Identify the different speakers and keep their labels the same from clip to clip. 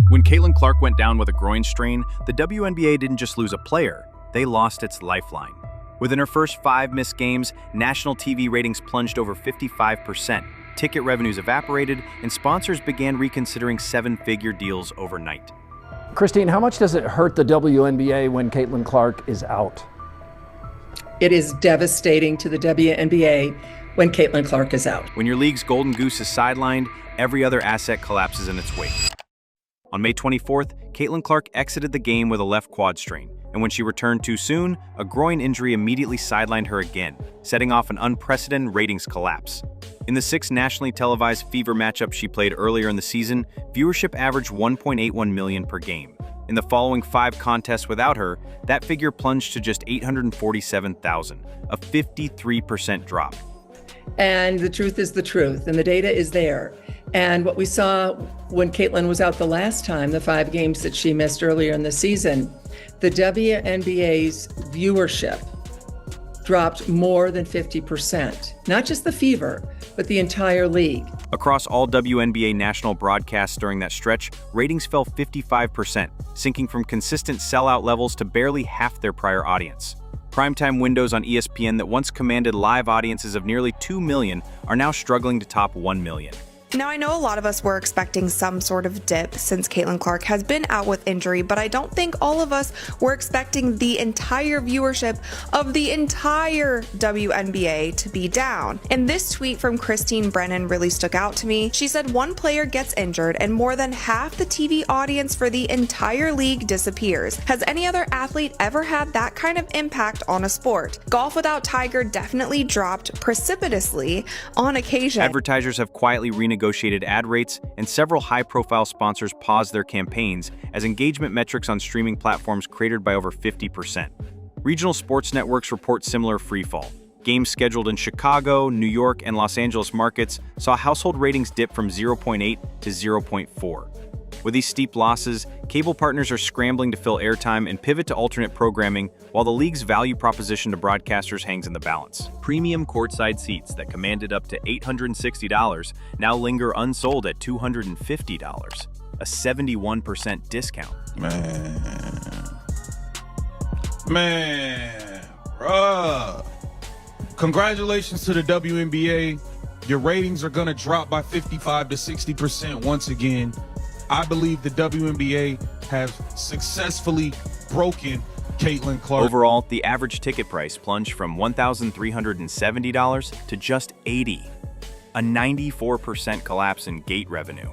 Speaker 1: When Caitlin Clark went down with a groin strain, the WNBA didn't just lose a player, they lost its lifeline. Within her first 5 missed games, national TV ratings plunged over 55%, ticket revenues evaporated, and sponsors began reconsidering 7-figure deals overnight.
Speaker 2: Christine, how much does it hurt the WNBA when Caitlin Clark is out?
Speaker 3: It is devastating to the WNBA when Caitlin Clark is out.
Speaker 1: When your league's golden goose is sidelined, every other asset collapses in its wake. On May 24th, Caitlin Clark exited the game with a left quad strain, and when she returned too soon, a groin injury immediately sidelined her again, setting off an unprecedented ratings collapse. In the 6 nationally televised Fever matchups she played earlier in the season, viewership averaged 1.81 million per game. In the following 5 contests without her, that figure plunged to just 847,000, a 53% drop.
Speaker 3: And the truth is the truth, and the data is there. And what we saw when Caitlin was out the last time, the 5 games that she missed earlier in the season, the WNBA's viewership dropped more than 50%. Not just the Fever, but the entire league.
Speaker 1: Across all WNBA national broadcasts during that stretch, ratings fell 55%, sinking from consistent sellout levels to barely half their prior audience. Primetime windows on ESPN that once commanded live audiences of nearly 2 million are now struggling to top 1 million.
Speaker 4: Now, I know a lot of us were expecting some sort of dip since Caitlin Clark has been out with injury, but I don't think all of us were expecting the entire viewership of the entire WNBA to be down. And this tweet from Christine Brennan really stuck out to me. She said, "One player gets injured and more than half the TV audience for the entire league disappears. Has any other athlete ever had that kind of impact on a sport? Golf without Tiger definitely dropped precipitously on occasion."
Speaker 1: Advertisers have quietly renegotiated ad rates, and several high-profile sponsors paused their campaigns as engagement metrics on streaming platforms cratered by over 50%. Regional sports networks report similar freefall. Games scheduled in Chicago, New York, and Los Angeles markets saw household ratings dip from 0.8 to 0.4. With these steep losses, cable partners are scrambling to fill airtime and pivot to alternate programming, while the league's value proposition to broadcasters hangs in the balance. Premium courtside seats that commanded up to $860 now linger unsold at $250, a 71% discount.
Speaker 5: Man, bruh. Congratulations to the WNBA. Your ratings are gonna drop by 55 to 60% once again. I believe the WNBA has successfully broken Caitlin Clark.
Speaker 1: Overall, the average ticket price plunged from $1,370 to just $80, a 94% collapse in gate revenue.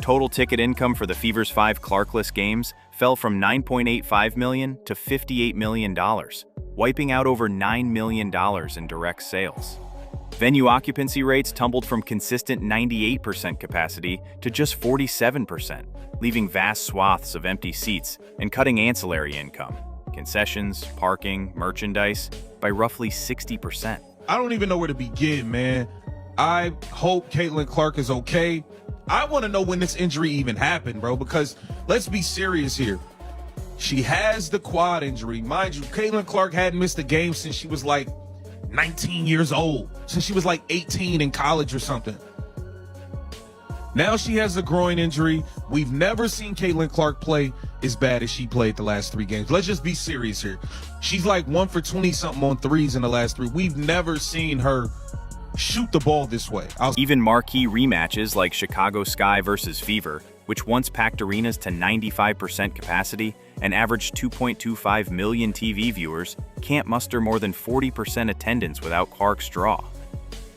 Speaker 1: Total ticket income for the Fever's 5 Clarkless games fell from $9.85 million to $58 million, wiping out over $9 million in direct sales. Venue occupancy rates tumbled from consistent 98% capacity to just 47%, leaving vast swaths of empty seats and cutting ancillary income, concessions, parking, merchandise, by roughly 60%.
Speaker 5: I don't even know where to begin, man. I hope Caitlin Clark is okay. I want to know when this injury even happened, bro, because let's be serious here. She has the quad injury. Mind you, Caitlin Clark hadn't missed a game since she was like 19 years old, since she was like 18 in college or something. Now she has a groin injury. We've never seen Caitlin Clark play as bad as she played the last 3 games. Let's just be serious here. She's like 1 for 20-something on threes in the last 3. We've never seen her shoot the ball this way.
Speaker 1: Even marquee rematches like Chicago Sky versus Fever, which once packed arenas to 95% capacity and averaged 2.25 million TV viewers, can't muster more than 40% attendance without Clark's draw.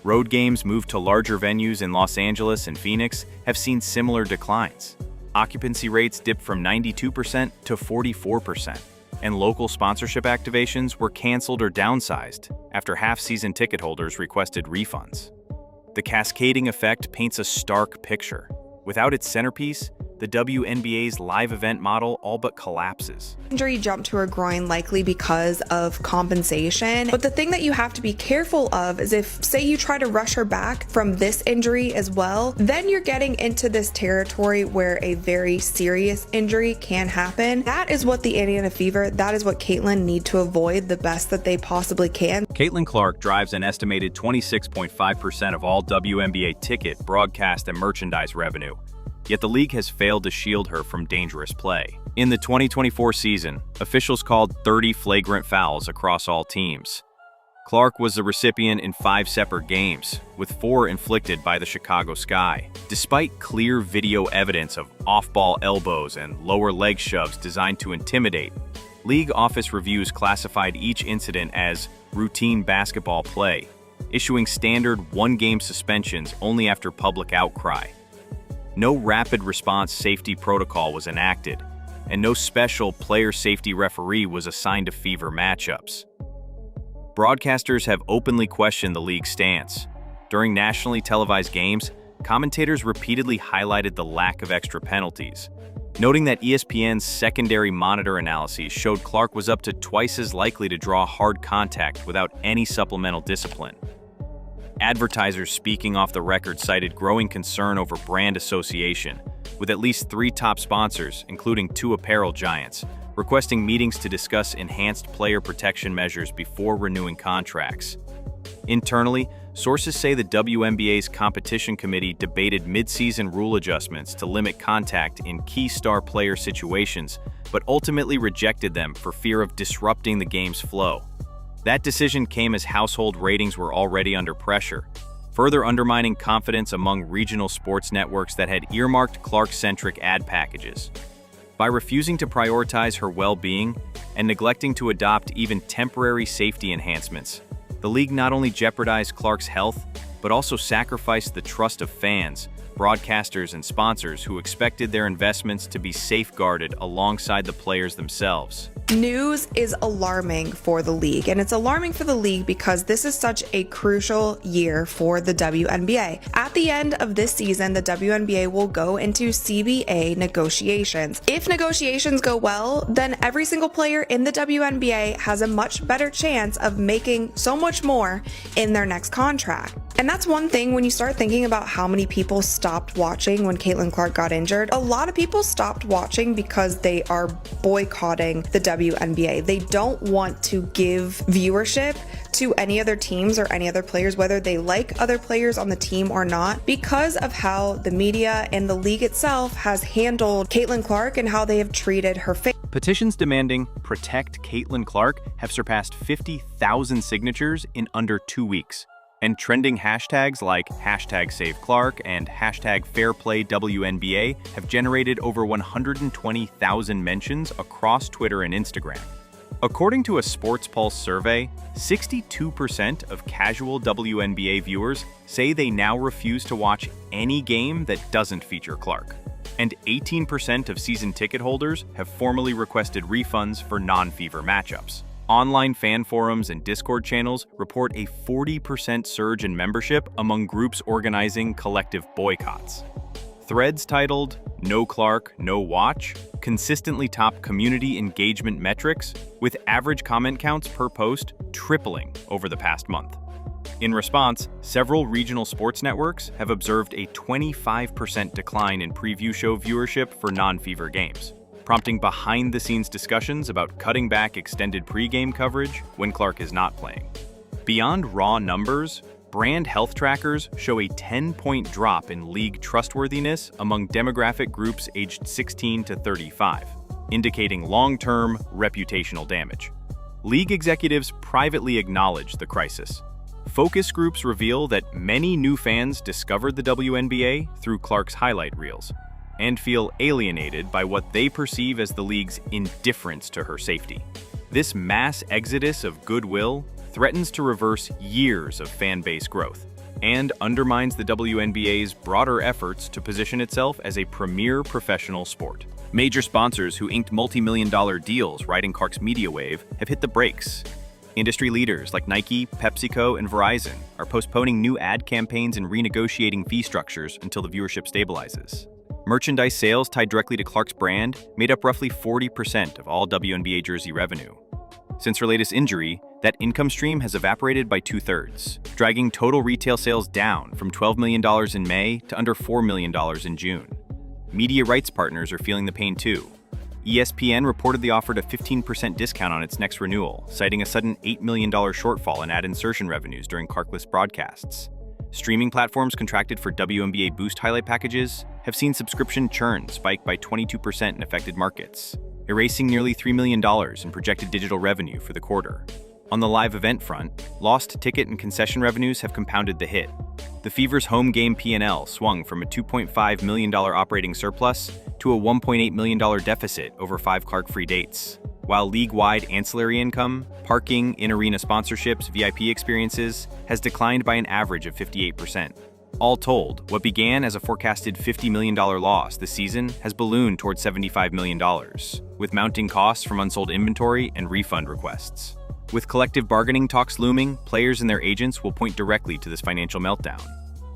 Speaker 1: Road games moved to larger venues in Los Angeles and Phoenix have seen similar declines. Occupancy rates dipped from 92% to 44%, and local sponsorship activations were canceled or downsized after half-season ticket holders requested refunds. The cascading effect paints a stark picture. Without its centerpiece, the WNBA's live event model all but collapses.
Speaker 4: Injury jumped to her groin likely because of compensation. But the thing that you have to be careful of is if, say, you try to rush her back from this injury as well, then you're getting into this territory where a very serious injury can happen. That is what the Indiana Fever, that is what Caitlin need to avoid the best that they possibly can.
Speaker 1: Caitlin Clark drives an estimated 26.5% of all WNBA ticket, broadcast, and merchandise revenue. yet the league has failed to shield her from dangerous play. In the 2024 season, officials called 30 flagrant fouls across all teams. Clark was the recipient in 5 separate games, with 4 inflicted by the Chicago Sky. Despite clear video evidence of off-ball elbows and lower leg shoves designed to intimidate, league office reviews classified each incident as routine basketball play, issuing standard 1-game suspensions only after public outcry. No rapid response safety protocol was enacted, and no special player safety referee was assigned to Fever matchups. Broadcasters have openly questioned the league's stance. During nationally televised games, commentators repeatedly highlighted the lack of extra penalties, noting that ESPN's secondary monitor analyses showed Clark was up to twice as likely to draw hard contact without any supplemental discipline. Advertisers speaking off the record cited growing concern over brand association, with at least 3 top sponsors, including 2 apparel giants, requesting meetings to discuss enhanced player protection measures before renewing contracts. Internally, sources say the WNBA's competition committee debated mid-season rule adjustments to limit contact in key star player situations, but ultimately rejected them for fear of disrupting the game's flow. That decision came as household ratings were already under pressure, further undermining confidence among regional sports networks that had earmarked Clark-centric ad packages. By refusing to prioritize her well-being and neglecting to adopt even temporary safety enhancements, the league not only jeopardized Clark's health, but also sacrificed the trust of fans, broadcasters, and sponsors who expected their investments to be safeguarded alongside the players themselves.
Speaker 4: News is alarming for the league, and it's alarming for the league because this is such a crucial year for the WNBA. At the end of this season, the WNBA will go into CBA negotiations. If negotiations go well, then every single player in the WNBA has a much better chance of making so much more in their next contract. And that's one thing when you start thinking about how many people stopped watching when Caitlin Clark got injured. A lot of people stopped watching because they are boycotting the WNBA. They don't want to give viewership to any other teams or any other players, whether they like other players on the team or not, because of how the media and the league itself has handled Caitlin Clark and how they have treated her face.
Speaker 1: Petitions demanding "Protect Caitlin Clark" have surpassed 50,000 signatures in under 2 weeks. And trending hashtags like #SaveClark and #FairPlayWNBA have generated over 120,000 mentions across Twitter and Instagram. According to a Sports Pulse survey, 62% of casual WNBA viewers say they now refuse to watch any game that doesn't feature Clark. And 18% of season ticket holders have formally requested refunds for non-Fever matchups. Online fan forums and Discord channels report a 40% surge in membership among groups organizing collective boycotts. Threads titled "No Clark, No Watch" consistently top community engagement metrics, with average comment counts per post tripling over the past month. In response, several regional sports networks have observed a 25% decline in preview show viewership for non-Fever games, prompting behind-the-scenes discussions about cutting back extended pregame coverage when Clark is not playing. Beyond raw numbers, brand health trackers show a 10-point drop in league trustworthiness among demographic groups aged 16 to 35, indicating long-term reputational damage. League executives privately acknowledge the crisis. Focus groups reveal that many new fans discovered the WNBA through Clark's highlight reels, and feel alienated by what they perceive as the league's indifference to her safety. This mass exodus of goodwill threatens to reverse years of fan base growth and undermines the WNBA's broader efforts to position itself as a premier professional sport. Major sponsors who inked multi-million-dollar deals riding Clark's media wave have hit the brakes. Industry leaders like Nike, PepsiCo, and Verizon are postponing new ad campaigns and renegotiating fee structures until the viewership stabilizes. Merchandise sales tied directly to Clark's brand made up roughly 40% of all WNBA jersey revenue. Since her latest injury, that income stream has evaporated by 2/3, dragging total retail sales down from $12 million in May to under $4 million in June. Media rights partners are feeling the pain too. ESPN reportedly offered a 15% discount on its next renewal, citing a sudden $8 million shortfall in ad insertion revenues during Clarkless broadcasts. Streaming platforms contracted for WNBA Boost highlight packages have seen subscription churn spike by 22% in affected markets, erasing nearly $3 million in projected digital revenue for the quarter. On the live event front, lost ticket and concession revenues have compounded the hit. The Fever's home game P&L swung from a $2.5 million operating surplus to a $1.8 million deficit over 5 Clark-free dates, while league-wide ancillary income, parking, in-arena sponsorships, VIP experiences, has declined by an average of 58%. All told, what began as a forecasted $50 million loss this season has ballooned towards $75 million, with mounting costs from unsold inventory and refund requests. With collective bargaining talks looming, players and their agents will point directly to this financial meltdown.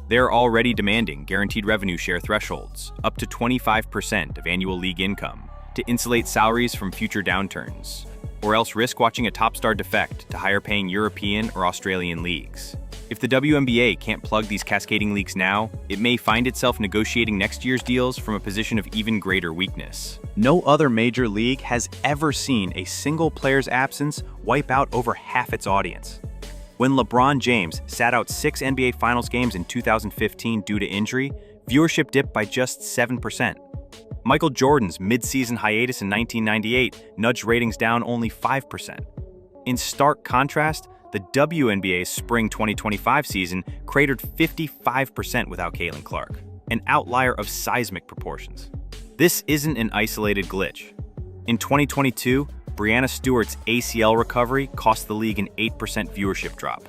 Speaker 1: They are already demanding guaranteed revenue share thresholds, up to 25% of annual league income, to insulate salaries from future downturns, or else risk watching a top star defect to higher-paying European or Australian leagues. If the WNBA can't plug these cascading leaks now, it may find itself negotiating next year's deals from a position of even greater weakness. No other major league has ever seen a single player's absence wipe out over half its audience. When LeBron James sat out 6 NBA Finals games in 2015 due to injury, viewership dipped by just 7%. Michael Jordan's mid-season hiatus in 1998 nudged ratings down only 5%. In stark contrast, the WNBA's spring 2025 season cratered 55% without Caitlin Clark, an outlier of seismic proportions. This isn't an isolated glitch. In 2022, Breanna Stewart's ACL recovery cost the league an 8% viewership drop.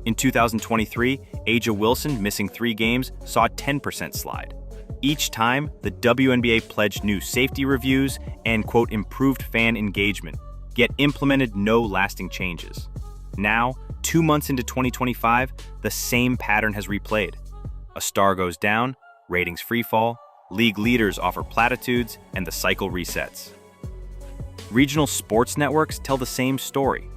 Speaker 1: In 2023, A'ja Wilson, missing 3 games, saw a 10% slide. Each time, the WNBA pledged new safety reviews and, quote, improved fan engagement, yet implemented no lasting changes. Now, 2 months into 2025, the same pattern has replayed. A star goes down, ratings freefall, league leaders offer platitudes, and the cycle resets. Regional sports networks tell the same story.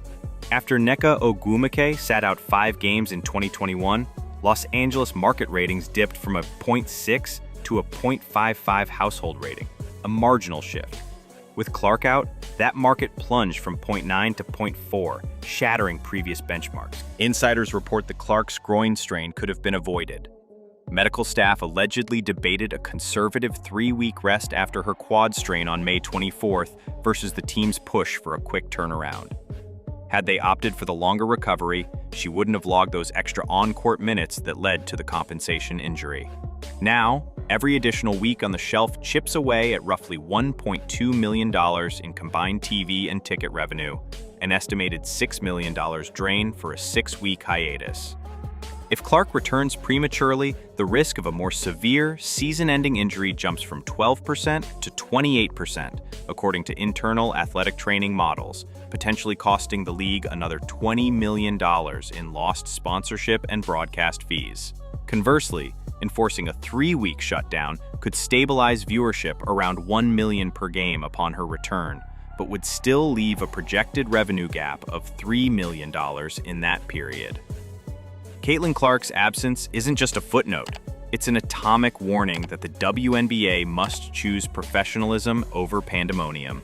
Speaker 1: After Nneka Ogwumike sat out 5 games in 2021, Los Angeles market ratings dipped from a 0.6 to a 0.55 household rating, a marginal shift. With Clark out, that market plunged from 0.9 to 0.4, shattering previous benchmarks. Insiders report the Clark's groin strain could have been avoided. Medical staff allegedly debated a conservative 3-week rest after her quad strain on May 24th versus the team's push for a quick turnaround. Had they opted for the longer recovery, she wouldn't have logged those extra on-court minutes that led to the compensation injury. Now, every additional week on the shelf chips away at roughly $1.2 million in combined TV and ticket revenue, an estimated $6 million drain for a 6-week hiatus. If Clark returns prematurely, the risk of a more severe, season-ending injury jumps from 12% to 28%, according to internal athletic training models, potentially costing the league another $20 million in lost sponsorship and broadcast fees. Conversely, enforcing a 3-week shutdown could stabilize viewership around $1 million per game upon her return, but would still leave a projected revenue gap of $3 million in that period. Caitlin Clark's absence isn't just a footnote. It's an atomic warning that the WNBA must choose professionalism over pandemonium.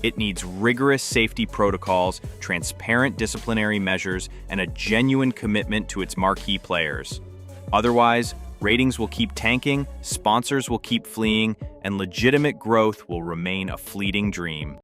Speaker 1: It needs rigorous safety protocols, transparent disciplinary measures, and a genuine commitment to its marquee players. Otherwise, ratings will keep tanking, sponsors will keep fleeing, and legitimate growth will remain a fleeting dream.